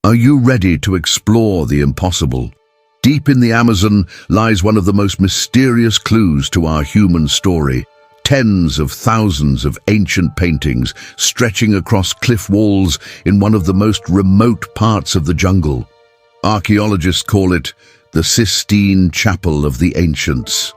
Are you ready to explore the impossible? Deep in the Amazon lies one of the most mysterious clues to our human story. Tens of thousands of ancient paintings stretching across cliff walls in one of the most remote parts of the jungle. Archaeologists call it the Sistine Chapel of the ancients.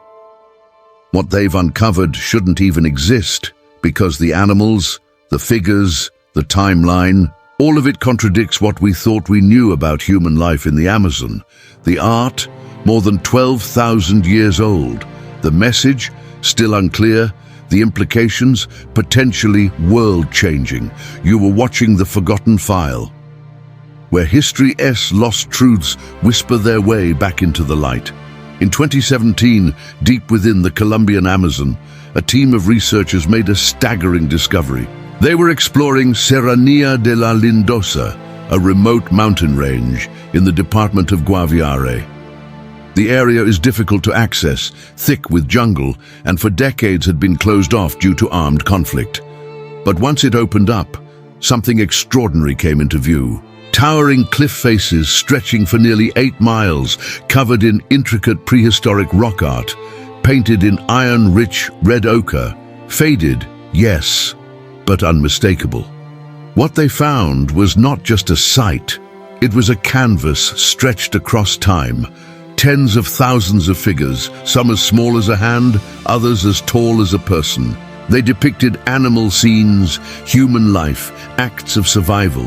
What they've uncovered shouldn't even exist, because the animals, the figures, the timeline, all of it contradicts what we thought we knew about human life in the Amazon. The art, more than 12,000 years old. The message, still unclear. The implications, potentially world-changing. You were watching The Forgotten File, where history's lost truths whisper their way back into the light. In 2017, deep within the Colombian Amazon, a team of researchers made a staggering discovery. They were exploring Serranía de la Lindosa, a remote mountain range in the department of Guaviare. The area is difficult to access, thick with jungle, and for decades had been closed off due to armed conflict. But once it opened up, something extraordinary came into view. Towering cliff faces stretching for nearly 8 miles, covered in intricate prehistoric rock art, painted in iron-rich red ochre, faded, yes, but unmistakable. What they found was not just a sight, it was a canvas stretched across time. Tens of thousands of figures, some as small as a hand, others as tall as a person. They depicted animal scenes, human life, acts of survival,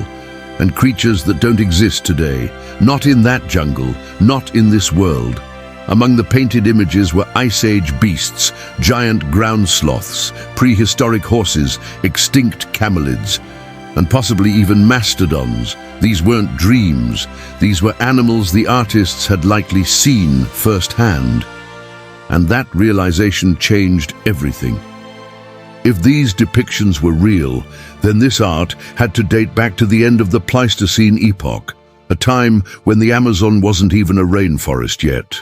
and creatures that don't exist today. Not in that jungle, not in this world. Among the painted images were Ice Age beasts, giant ground sloths, prehistoric horses, extinct camelids, and possibly even mastodons. These weren't dreams. These were animals the artists had likely seen firsthand. And that realization changed everything. If these depictions were real, then this art had to date back to the end of the Pleistocene epoch, a time when the Amazon wasn't even a rainforest yet.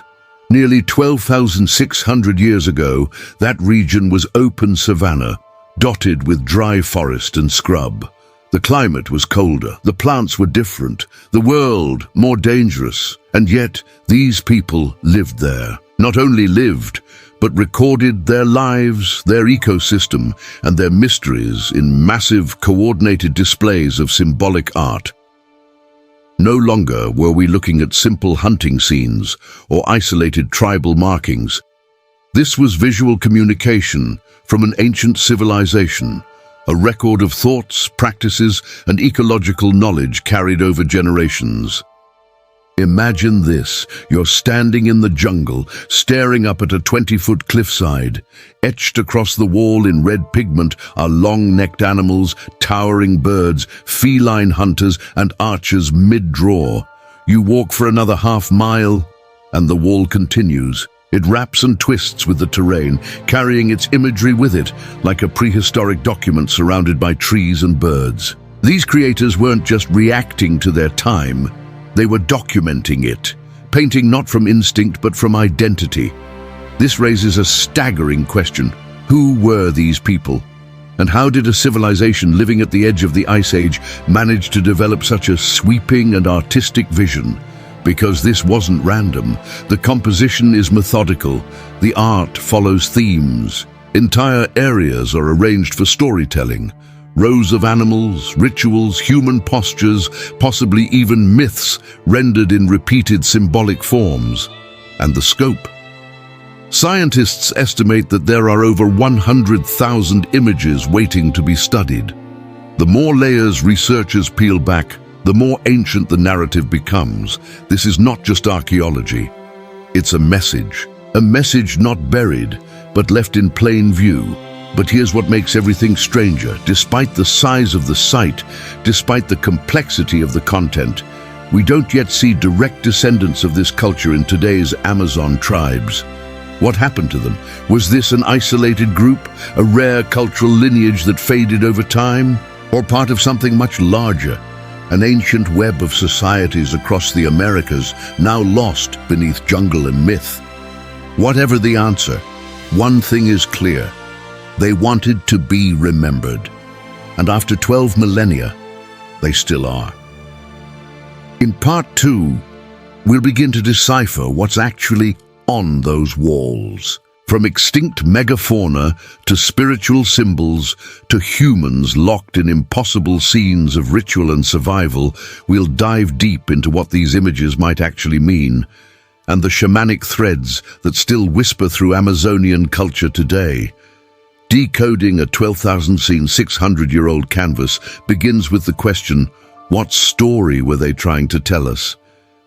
Nearly 12,600 years ago, that region was open savanna, dotted with dry forest and scrub. The climate was colder, the plants were different, the world more dangerous, and yet these people lived there. Not only lived, but recorded their lives, their ecosystem, and their mysteries in massive, coordinated displays of symbolic art. No longer were we looking at simple hunting scenes or isolated tribal markings. This was visual communication from an ancient civilization, a record of thoughts, practices, and ecological knowledge carried over generations. Imagine this: you're standing in the jungle, staring up at a 20-foot cliffside. Etched across the wall in red pigment are long-necked animals, towering birds, feline hunters, and archers mid-draw. You walk for another half-mile, and the wall continues. It wraps and twists with the terrain, carrying its imagery with it, like a prehistoric document surrounded by trees and birds. These creators weren't just reacting to their time, they were documenting it, painting not from instinct but from identity. This raises a staggering question. Who were these people? And how did a civilization living at the edge of the Ice Age manage to develop such a sweeping and artistic vision? Because this wasn't random. The composition is methodical. The art follows themes. Entire areas are arranged for storytelling. Rows of animals, rituals, human postures, possibly even myths rendered in repeated symbolic forms. And the scope. Scientists estimate that there are over 100,000 images waiting to be studied. The more layers researchers peel back, the more ancient the narrative becomes. This is not just archaeology. It's a message not buried, but left in plain view. But here's what makes everything stranger. Despite the size of the site, despite the complexity of the content, we don't yet see direct descendants of this culture in today's Amazon tribes. What happened to them? Was this an isolated group, a rare cultural lineage that faded over time, or part of something much larger? An ancient web of societies across the Americas, now lost beneath jungle and myth. Whatever the answer, one thing is clear. They wanted to be remembered. And after 12 millennia, they still are. In part 2, we'll begin to decipher what's actually on those walls. From extinct megafauna to spiritual symbols to humans locked in impossible scenes of ritual and survival, we'll dive deep into what these images might actually mean and the shamanic threads that still whisper through Amazonian culture today. Decoding a 12,600-year-old canvas begins with the question, what story were they trying to tell us?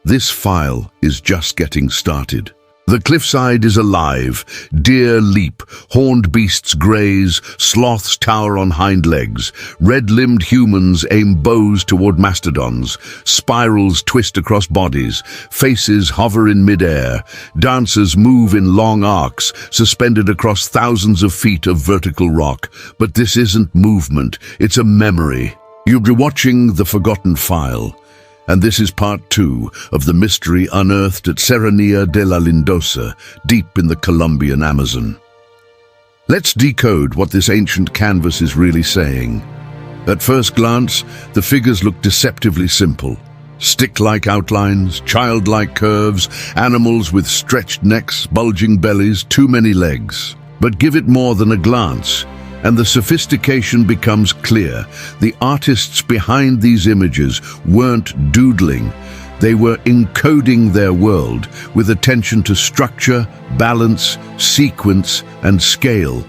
This file is just getting started. The cliffside is alive. Deer leap, horned beasts graze, sloths tower on hind legs. Red-limbed humans aim bows toward mastodons. Spirals twist across bodies. Faces hover in midair. Dancers move in long arcs, suspended across thousands of feet of vertical rock. But this isn't movement, it's a memory. You'll be watching The Forgotten File, and this is part 2 of the mystery unearthed at Serranía de la Lindosa, deep in the Colombian Amazon. Let's decode what this ancient canvas is really saying. At first glance, the figures look deceptively simple. Stick-like outlines, childlike curves, animals with stretched necks, bulging bellies, too many legs. But give it more than a glance, and the sophistication becomes clear. The artists behind these images weren't doodling. They were encoding their world with attention to structure, balance, sequence, and scale.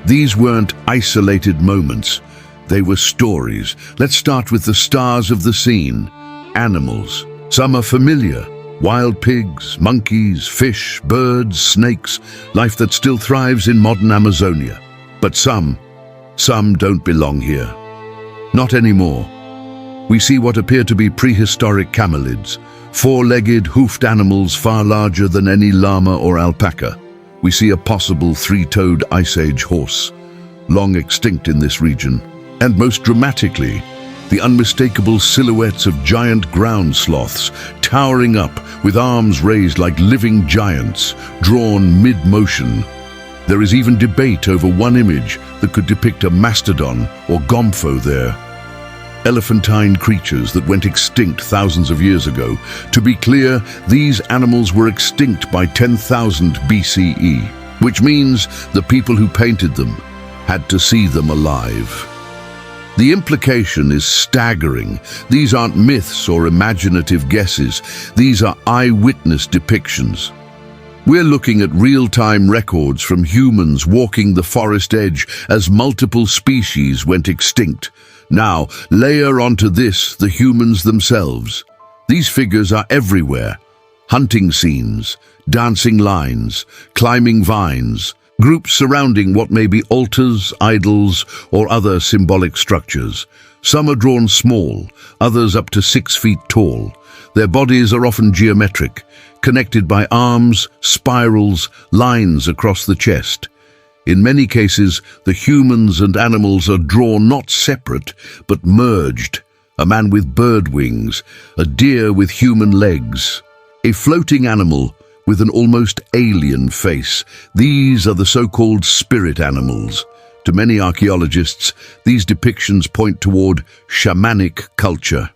These weren't isolated moments. They were stories. Let's start with the stars of the scene. Animals. Some are familiar. Wild pigs, monkeys, fish, birds, snakes. Life that still thrives in modern Amazonia. But some don't belong here. Not anymore. We see what appear to be prehistoric camelids, four-legged, hoofed animals far larger than any llama or alpaca. We see a possible three-toed Ice Age horse, long extinct in this region. And most dramatically, the unmistakable silhouettes of giant ground sloths, towering up with arms raised like living giants, drawn mid-motion. There is even debate over one image that could depict a mastodon or gompho there. Elephantine creatures that went extinct thousands of years ago. To be clear, these animals were extinct by 10,000 BCE, which means the people who painted them had to see them alive. The implication is staggering. These aren't myths or imaginative guesses. These are eyewitness depictions. We're looking at real-time records from humans walking the forest edge as multiple species went extinct. Now, layer onto this the humans themselves. These figures are everywhere. Hunting scenes, dancing lines, climbing vines, groups surrounding what may be altars, idols, or other symbolic structures. Some are drawn small, others up to 6 feet tall. Their bodies are often geometric, connected by arms, spirals, lines across the chest. In many cases, the humans and animals are drawn not separate, but merged. A man with bird wings, a deer with human legs, a floating animal with an almost alien face. These are the so-called spirit animals. To many archaeologists, these depictions point toward shamanic culture.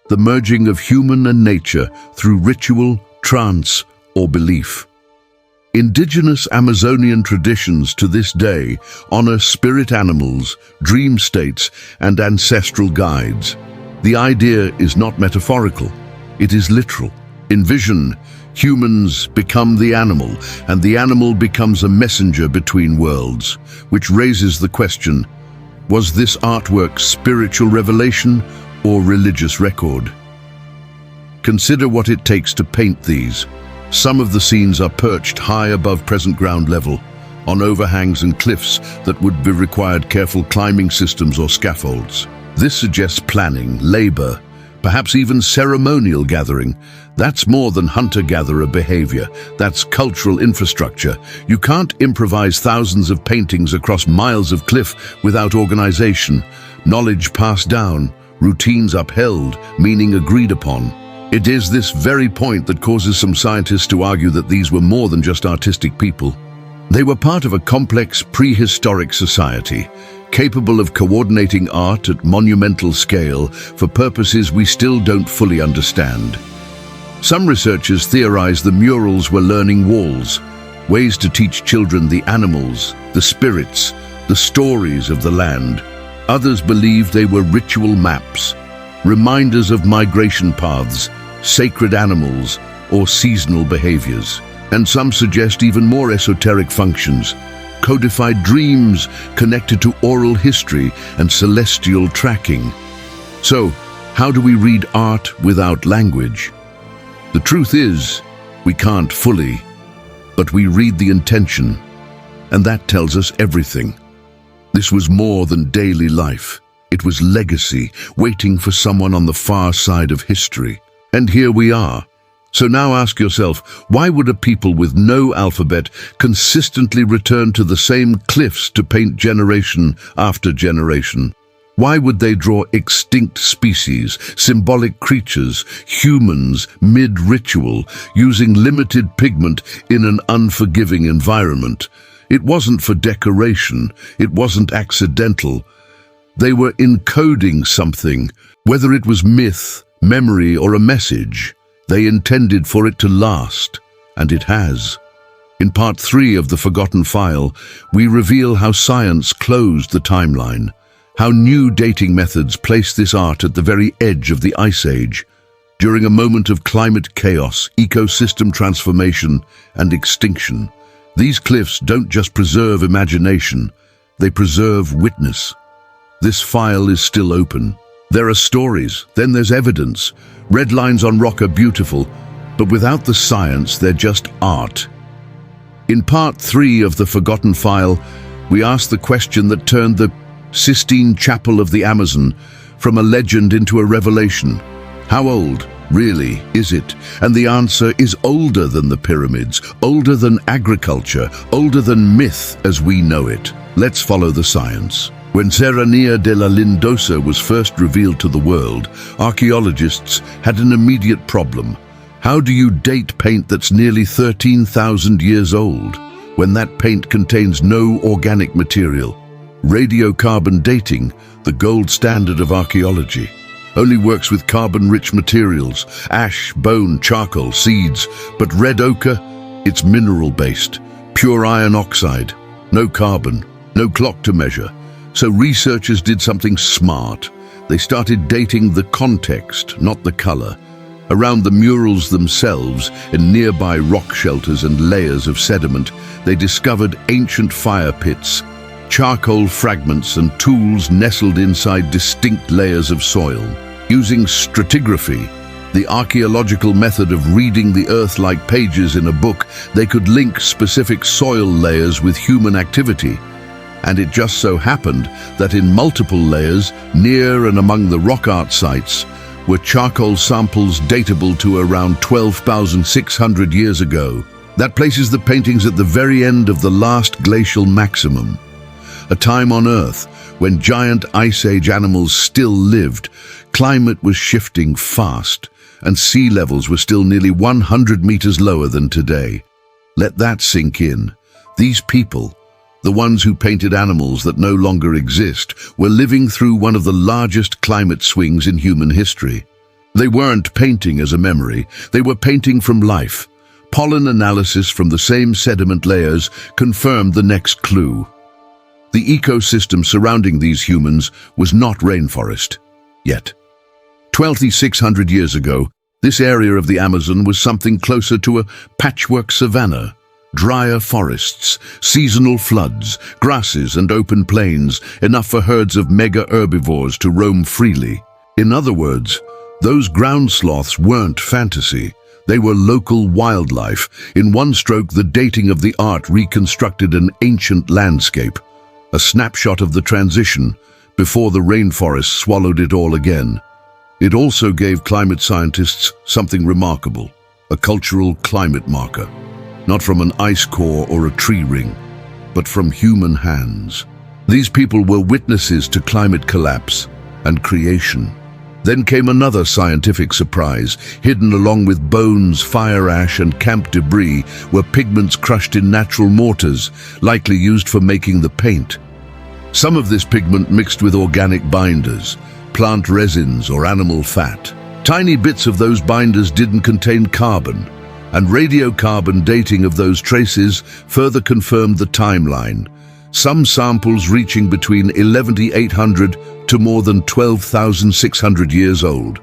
The merging of human and nature through ritual, trance, or belief. Indigenous Amazonian traditions to this day honor spirit animals, dream states, and ancestral guides. The idea is not metaphorical, it is literal. In vision, humans become the animal, and the animal becomes a messenger between worlds, which raises the question, was this artwork spiritual revelation or religious record? Consider what it takes to paint these. Some of the scenes are perched high above present ground level, on overhangs and cliffs that would be required careful climbing systems or scaffolds. This suggests planning, labor, perhaps even ceremonial gathering. That's more than hunter-gatherer behavior. That's cultural infrastructure. You can't improvise thousands of paintings across miles of cliff without organization, knowledge passed down, routines upheld, meaning agreed upon. It is this very point that causes some scientists to argue that these were more than just artistic people. They were part of a complex prehistoric society, capable of coordinating art at monumental scale for purposes we still don't fully understand. Some researchers theorize the murals were learning walls, ways to teach children the animals, the spirits, the stories of the land. Others believe they were ritual maps, reminders of migration paths, sacred animals, or seasonal behaviors. And some suggest even more esoteric functions, codified dreams connected to oral history and celestial tracking. So, how do we read art without language? The truth is, we can't fully, but we read the intention, and that tells us everything. This was more than daily life. It was legacy, waiting for someone on the far side of history. And here we are. So now ask yourself, why would a people with no alphabet consistently return to the same cliffs to paint generation after generation? Why would they draw extinct species, symbolic creatures, humans, mid-ritual, using limited pigment in an unforgiving environment? It wasn't for decoration, it wasn't accidental. They were encoding something, whether it was myth, memory, or a message. They intended for it to last, and it has. In part 3 of The Forgotten File, we reveal how science closed the timeline, how new dating methods placed this art at the very edge of the Ice Age, during a moment of climate chaos, ecosystem transformation, and extinction. These cliffs don't just preserve imagination, they preserve witness. This file is still open. There are stories, then there's evidence. Red lines on rock are beautiful, but without the science, they're just art. In part 3 of The Forgotten File, we ask the question that turned the Sistine Chapel of the Amazon from a legend into a revelation. How old, really, is it? And the answer is older than the pyramids, older than agriculture, older than myth as we know it. Let's follow the science. When Serranía de la Lindosa was first revealed to the world, archaeologists had an immediate problem. How do you date paint that's nearly 13,000 years old, when that paint contains no organic material? Radiocarbon dating, the gold standard of archaeology, only works with carbon-rich materials, ash, bone, charcoal, seeds, but red ochre, it's mineral-based, pure iron oxide, no carbon, no clock to measure. So researchers did something smart. They started dating the context, not the color. Around the murals themselves, in nearby rock shelters and layers of sediment, they discovered ancient fire pits, charcoal fragments and tools nestled inside distinct layers of soil. Using stratigraphy, the archaeological method of reading the earth like pages in a book, they could link specific soil layers with human activity. And it just so happened that in multiple layers, near and among the rock art sites, were charcoal samples datable to around 12,600 years ago. That places the paintings at the very end of the last glacial maximum, a time on Earth when giant Ice Age animals still lived. Climate was shifting fast, and sea levels were still nearly 100 meters lower than today. Let that sink in. These people, the ones who painted animals that no longer exist, were living through one of the largest climate swings in human history. They weren't painting as a memory, they were painting from life. Pollen analysis from the same sediment layers confirmed the next clue. The ecosystem surrounding these humans was not rainforest, yet. 2,600 years ago, this area of the Amazon was something closer to a patchwork savanna. Drier forests, seasonal floods, grasses and open plains, enough for herds of mega herbivores to roam freely. In other words, those ground sloths weren't fantasy. They were local wildlife. In one stroke, the dating of the art reconstructed an ancient landscape, a snapshot of the transition before the rainforest swallowed it all again. It also gave climate scientists something remarkable, a cultural climate marker. Not from an ice core or a tree ring, but from human hands. These people were witnesses to climate collapse and creation. Then came another scientific surprise. Hidden along with bones, fire ash, and camp debris were pigments crushed in natural mortars, likely used for making the paint. Some of this pigment mixed with organic binders, plant resins or animal fat. Tiny bits of those binders didn't contain carbon, and radiocarbon dating of those traces further confirmed the timeline, some samples reaching between 11,800 to more than 12,600 years old.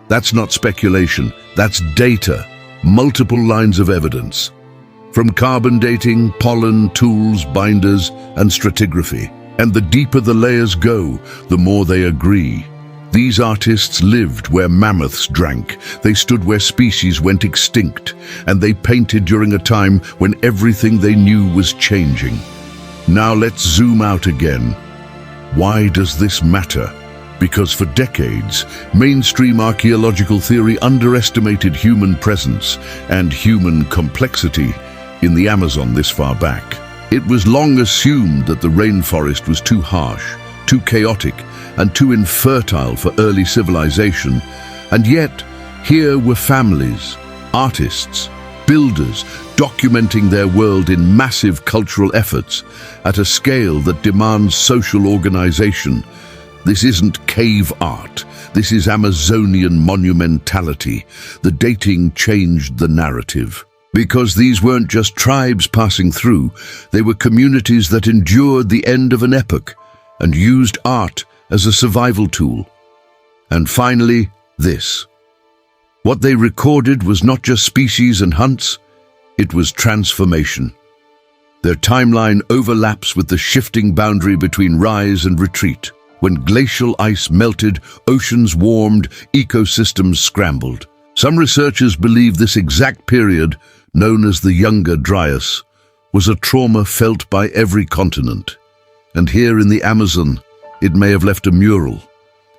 That's not speculation, that's data, multiple lines of evidence. From carbon dating, pollen, tools, binders, and stratigraphy. And the deeper the layers go, the more they agree. These artists lived where mammoths drank, they stood where species went extinct, and they painted during a time when everything they knew was changing. Now let's zoom out again. Why does this matter? Because for decades, mainstream archaeological theory underestimated human presence and human complexity in the Amazon this far back. It was long assumed that the rainforest was too harsh, too chaotic, and too infertile for early civilization. And yet, here were families, artists, builders, documenting their world in massive cultural efforts at a scale that demands social organization. This isn't cave art. This is Amazonian monumentality. The dating changed the narrative. Because these weren't just tribes passing through, they were communities that endured the end of an epoch and used art as a survival tool. And finally, this. What they recorded was not just species and hunts, it was transformation. Their timeline overlaps with the shifting boundary between rise and retreat. When glacial ice melted, oceans warmed, ecosystems scrambled. Some researchers believe this exact period, known as the Younger Dryas, was a trauma felt by every continent. And here in the Amazon, it may have left a mural,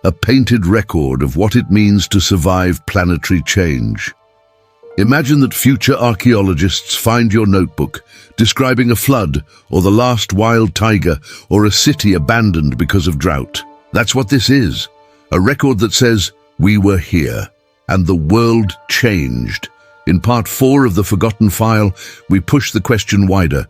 a painted record of what it means to survive planetary change. Imagine that future archaeologists find your notebook describing a flood or the last wild tiger or a city abandoned because of drought. That's what this is, a record that says, we were here, and the world changed. In part 4 of the Forgotten File, we push the question wider.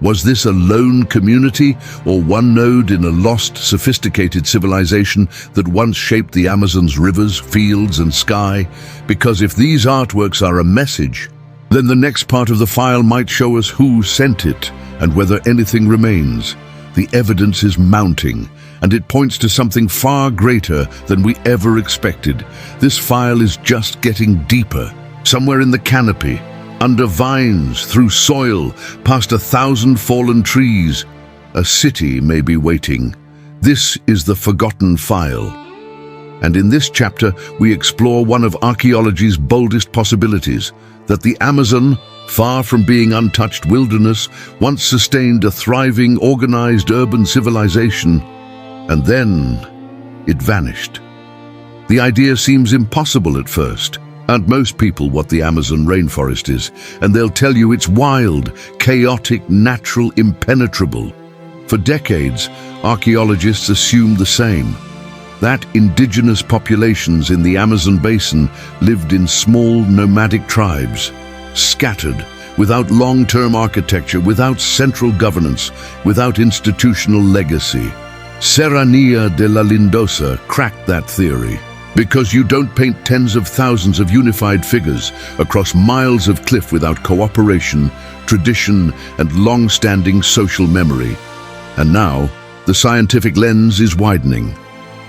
Was this a lone community or one node in a lost, sophisticated civilization that once shaped the Amazon's rivers, fields, and sky? Because if these artworks are a message, then the next part of the file might show us who sent it and whether anything remains. The evidence is mounting, and it points to something far greater than we ever expected. This file is just getting deeper. Somewhere in the canopy, under vines, through soil, past 1,000 fallen trees, a city may be waiting. This is the Forgotten File. And in this chapter, we explore one of archaeology's boldest possibilities, that the Amazon, far from being untouched wilderness, once sustained a thriving, organized urban civilization, and then it vanished. The idea seems impossible at first. And most people what the Amazon rainforest is, and they'll tell you it's wild, chaotic, natural, impenetrable. For decades, archaeologists assumed the same, that indigenous populations in the Amazon basin lived in small nomadic tribes, scattered, without long-term architecture, without central governance, without institutional legacy. Serranía de la Lindosa cracked that theory. Because you don't paint tens of thousands of unified figures across miles of cliff without cooperation, tradition, and long-standing social memory. And now, the scientific lens is widening.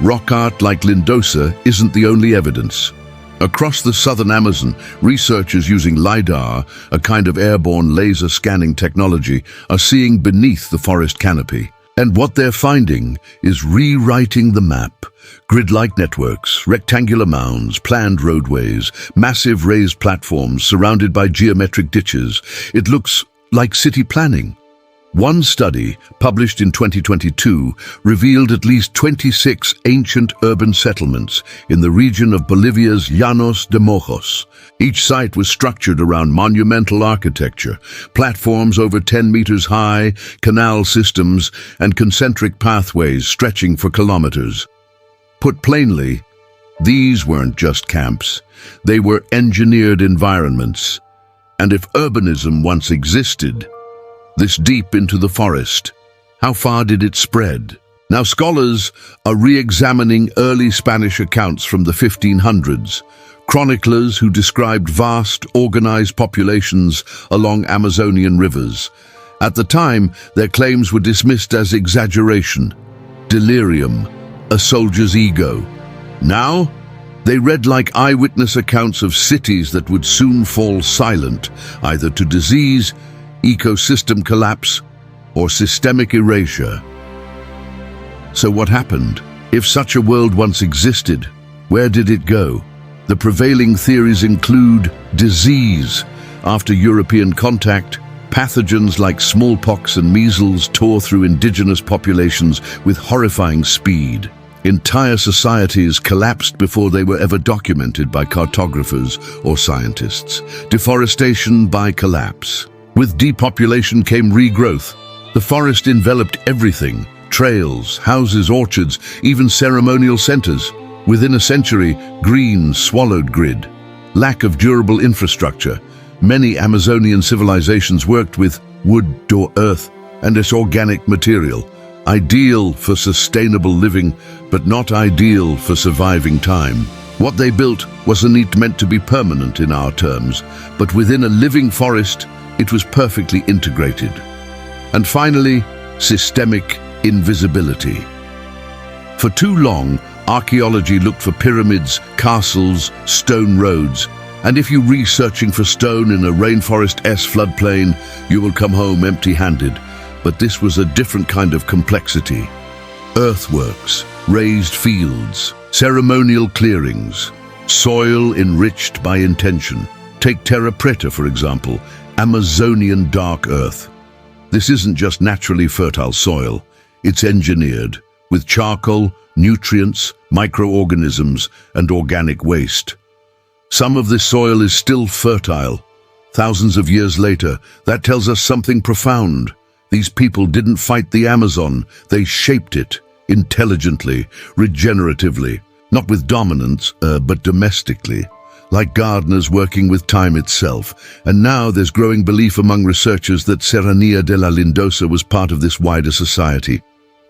Rock art like Lindosa isn't the only evidence. Across the southern Amazon, researchers using LiDAR, a kind of airborne laser scanning technology, are seeing beneath the forest canopy. And what they're finding is rewriting the map. Grid-like networks, rectangular mounds, planned roadways, massive raised platforms surrounded by geometric ditches. It looks like city planning. One study, published in 2022, revealed at least 26 ancient urban settlements in the region of Bolivia's Llanos de Mojos. Each site was structured around monumental architecture, platforms over 10 meters high, canal systems, and concentric pathways stretching for kilometers. Put plainly, these weren't just camps. They were engineered environments. And if urbanism once existed, this deep into the forest, how far did it spread? Now scholars are re-examining early Spanish accounts from the 1500s, chroniclers who described vast, organized populations along Amazonian rivers. At the time, their claims were dismissed as exaggeration, delirium, a soldier's ego. Now, they read like eyewitness accounts of cities that would soon fall silent, either to disease, ecosystem collapse, or systemic erasure. So what happened? If such a world once existed, where did it go? The prevailing theories include disease. After European contact, pathogens like smallpox and measles tore through indigenous populations with horrifying speed. Entire societies collapsed before they were ever documented by cartographers or scientists. Deforestation by collapse. With depopulation came regrowth. The forest enveloped everything: trails, houses, orchards, even ceremonial centers. Within a century, green swallowed grid. Lack of durable infrastructure. Many Amazonian civilizations worked with wood or earth and its organic material, ideal for sustainable living, but not ideal for surviving time. What they built wasn't meant to be permanent in our terms, but within a living forest, it was perfectly integrated. And finally, systemic invisibility. For too long, archaeology looked for pyramids, castles, stone roads, and if you're researching for stone in a rainforest-esque floodplain, you will come home empty-handed. But this was a different kind of complexity. Earthworks, raised fields, ceremonial clearings, soil enriched by intention. Take terra preta, for example, Amazonian dark earth. This isn't just naturally fertile soil, it's engineered, with charcoal, nutrients, microorganisms, and organic waste. Some of this soil is still fertile. Thousands of years later, that tells us something profound. These people didn't fight the Amazon, they shaped it, intelligently, regeneratively, not with dominance, but domestically, like gardeners working with time itself. And now there's growing belief among researchers that Serranía de la Lindosa was part of this wider society.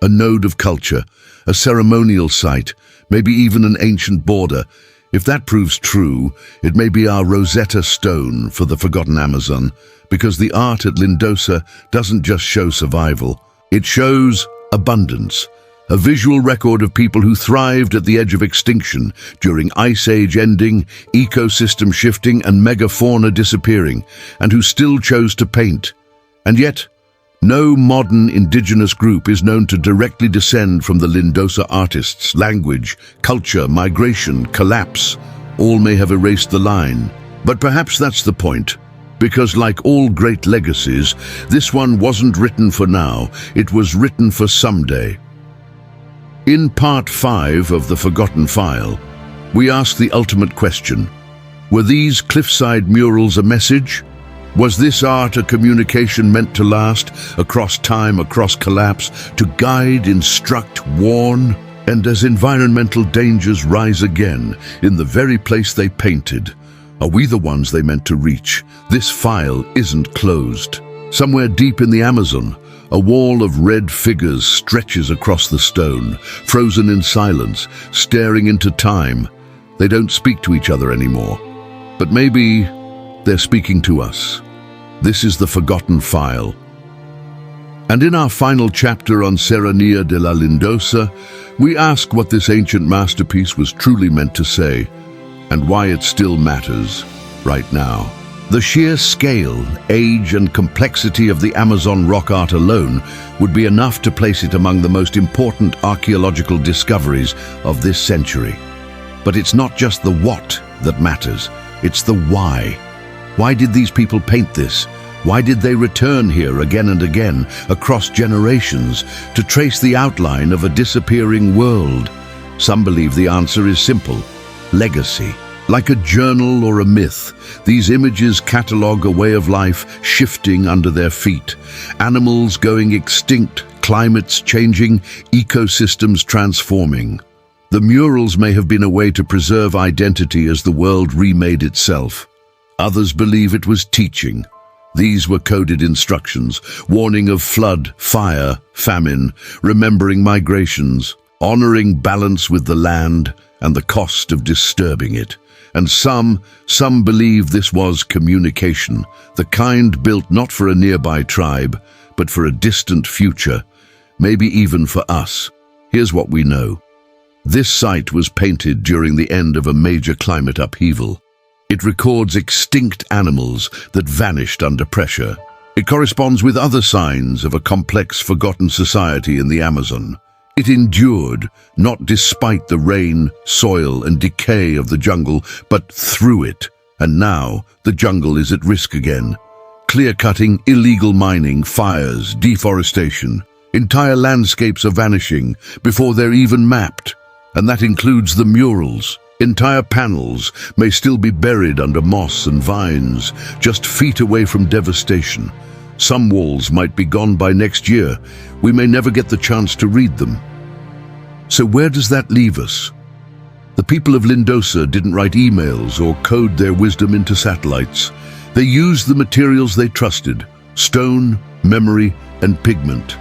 A node of culture, a ceremonial site, maybe even an ancient border. If that proves true, it may be our Rosetta Stone for the forgotten Amazon, because the art at Lindosa doesn't just show survival, it shows abundance, a visual record of people who thrived at the edge of extinction during ice age ending, ecosystem shifting, and megafauna disappearing, and who still chose to paint. And yet, no modern indigenous group is known to directly descend from the Lindosa artists. Language, culture, migration, collapse, all may have erased the line. But perhaps that's the point, because like all great legacies, this one wasn't written for now, it was written for someday. In part 5 of The Forgotten File, we ask the ultimate question: were these cliffside murals a message? Was this art a communication meant to last, across time, across collapse, to guide, instruct, warn? And as environmental dangers rise again, in the very place they painted, are we the ones they meant to reach? This file isn't closed. Somewhere deep in the Amazon, a wall of red figures stretches across the stone, frozen in silence, staring into time. They don't speak to each other anymore. But maybe they're speaking to us. This is The Forgotten File. And in our final chapter on Serranía de la Lindosa, we ask what this ancient masterpiece was truly meant to say, and why it still matters right now. The sheer scale, age, and complexity of the Amazon rock art alone would be enough to place it among the most important archaeological discoveries of this century. But it's not just the what that matters, it's the why. Why did these people paint this? Why did they return here again and again, across generations, to trace the outline of a disappearing world? Some believe the answer is simple: legacy. Like a journal or a myth, these images catalogue a way of life shifting under their feet. Animals going extinct, climates changing, ecosystems transforming. The murals may have been a way to preserve identity as the world remade itself. Others believe it was teaching, These were coded instructions, warning of flood, fire, famine, remembering migrations, honoring balance with the land and the cost of disturbing it. And some believe this was communication, the kind built not for a nearby tribe, but for a distant future, maybe even for us. Here's what we know. This site was painted during the end of a major climate upheaval. It records extinct animals that vanished under pressure. It corresponds with other signs of a complex, forgotten society in the Amazon. It endured, not despite the rain, soil, and decay of the jungle, but through it. And now, the jungle is at risk again. Clear-cutting, illegal mining, fires, deforestation. Entire landscapes are vanishing before they're even mapped. And that includes the murals. Entire panels may still be buried under moss and vines, just feet away from devastation. Some walls might be gone by next year. We may never get the chance to read them. So where does that leave us? The people of Lindosa didn't write emails or code their wisdom into satellites. They used the materials they trusted, stone, memory, and pigment.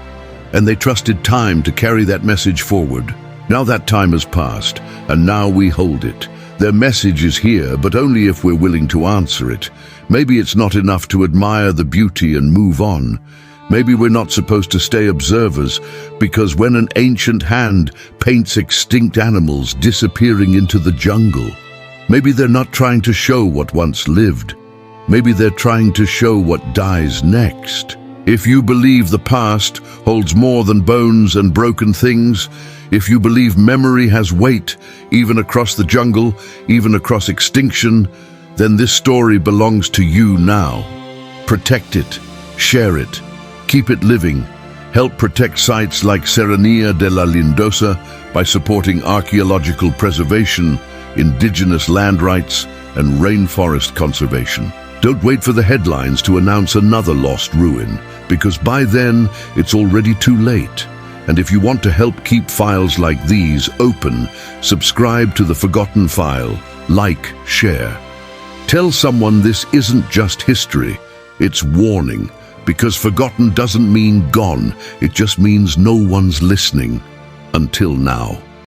And they trusted time to carry that message forward. Now that time has passed, and now we hold it. Their message is here, but only if we're willing to answer it. Maybe it's not enough to admire the beauty and move on. Maybe we're not supposed to stay observers, because when an ancient hand paints extinct animals disappearing into the jungle, maybe they're not trying to show what once lived. Maybe they're trying to show what dies next. If you believe the past holds more than bones and broken things, if you believe memory has weight, even across the jungle, even across extinction, then this story belongs to you now. Protect it, share it, keep it living. Help protect sites like Serranía de la Lindosa by supporting archaeological preservation, indigenous land rights, and rainforest conservation. Don't wait for the headlines to announce another lost ruin, because by then it's already too late. And if you want to help keep files like these open, subscribe to The Forgotten File, like, share. Tell someone this isn't just history, it's warning, because forgotten doesn't mean gone, it just means no one's listening. Until now.